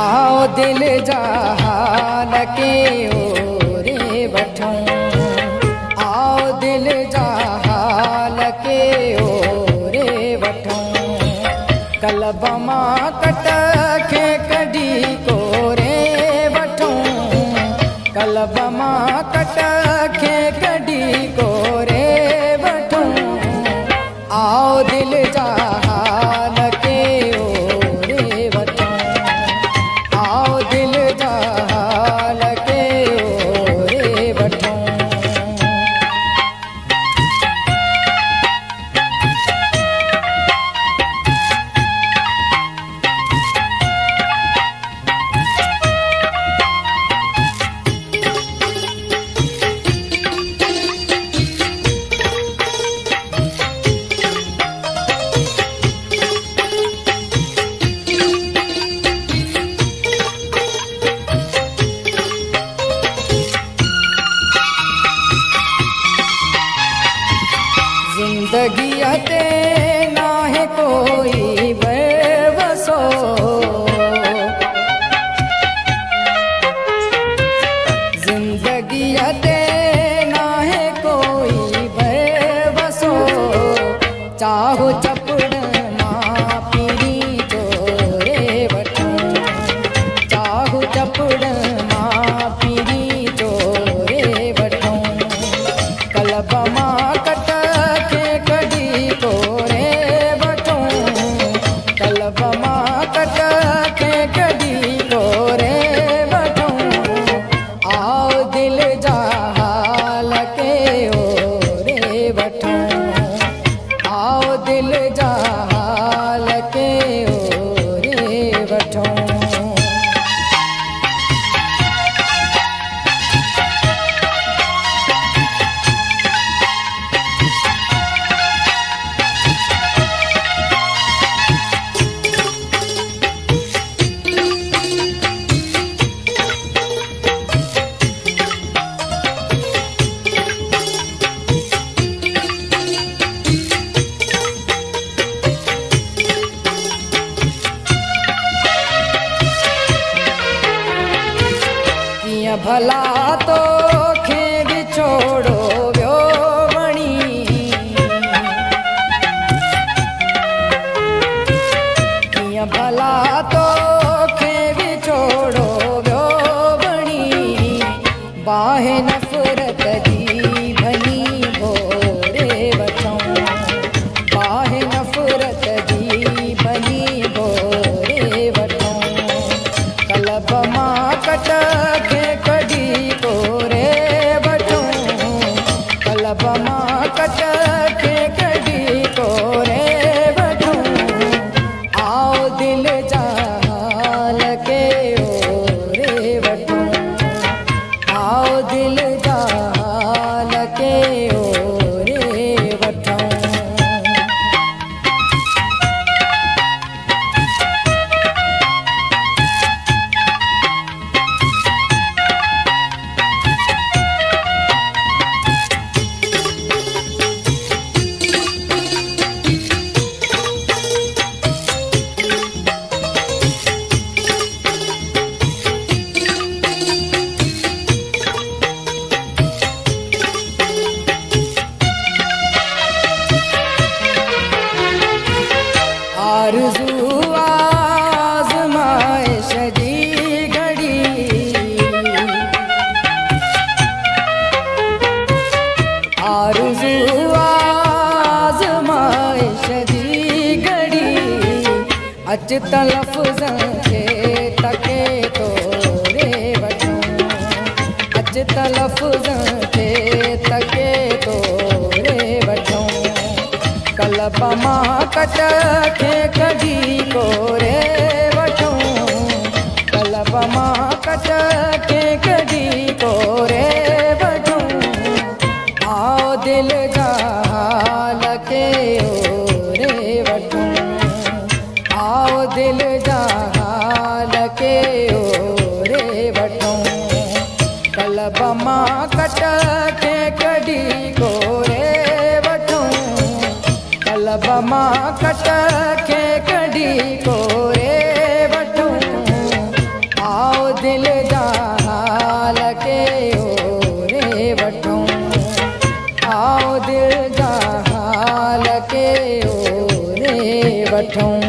आओ दिल जा हाल के ओरे वठूं, आओ दिल जा हाल के ओरे वठूं। कलब मां कट खे कढी कोरे वठूं, कलब मां कट खे कढी कोरे वठूं। आओ दिल जा हाल के ओरे वठूं, आओ दिल जा हाल के ओरे वठूं। जिंदगी ते ना है कोई बेवसो, जिंदगी ते ना है कोई बेवसो। चाहो चपड़ मां पीरी चोरे वठूं, चाहो चपड़ मां पीरी चोरे वठूं। कलब मां कट कलब मां कट के कढी कोरे वठूं। आओ दिल जा हाल के ओरे वठूं, आओ दिल जा हाल के ओरे वठूं। भला तो खे विछोड़ो व्यो बणी, कीअं भला तो खे विछोड़ो व्यो बणी। बाहि नफ़रत जी भनी भोरे वठूं, बाहि नफ़रत जी भनी भोरे वठूं। कलब मां कट खे कढी कोरे वठूं, कलब मां कट खे कढी कोरे वठूं। आओ दिल जा हाल के ओरे वठूं, आओ दिल जा हाल के ओरे वठूं। आरज़ू आज़माइश जी घड़ी, आरज़ू आज़माइश जी घड़ी। अच त लफ़्ज़नि खे तके तोरे वठूं, अच त लफ़्ज़नि खे तके तोरे वठूं। कलब मां कट खे कढी कोरे वठूं, कलब मां कट खे कढी कोरे वठूं। आओ दिल जा हाल के ओरे वठूं, आओ दिल जा हाल के ओरे कलब मां कट खे कढी कोरे वठूं कलब मां कट खे कढी कोरे वठूं आओ दिल जा हाल के ओरे वठूं आओ दिल जा हाल के ओरे वठूं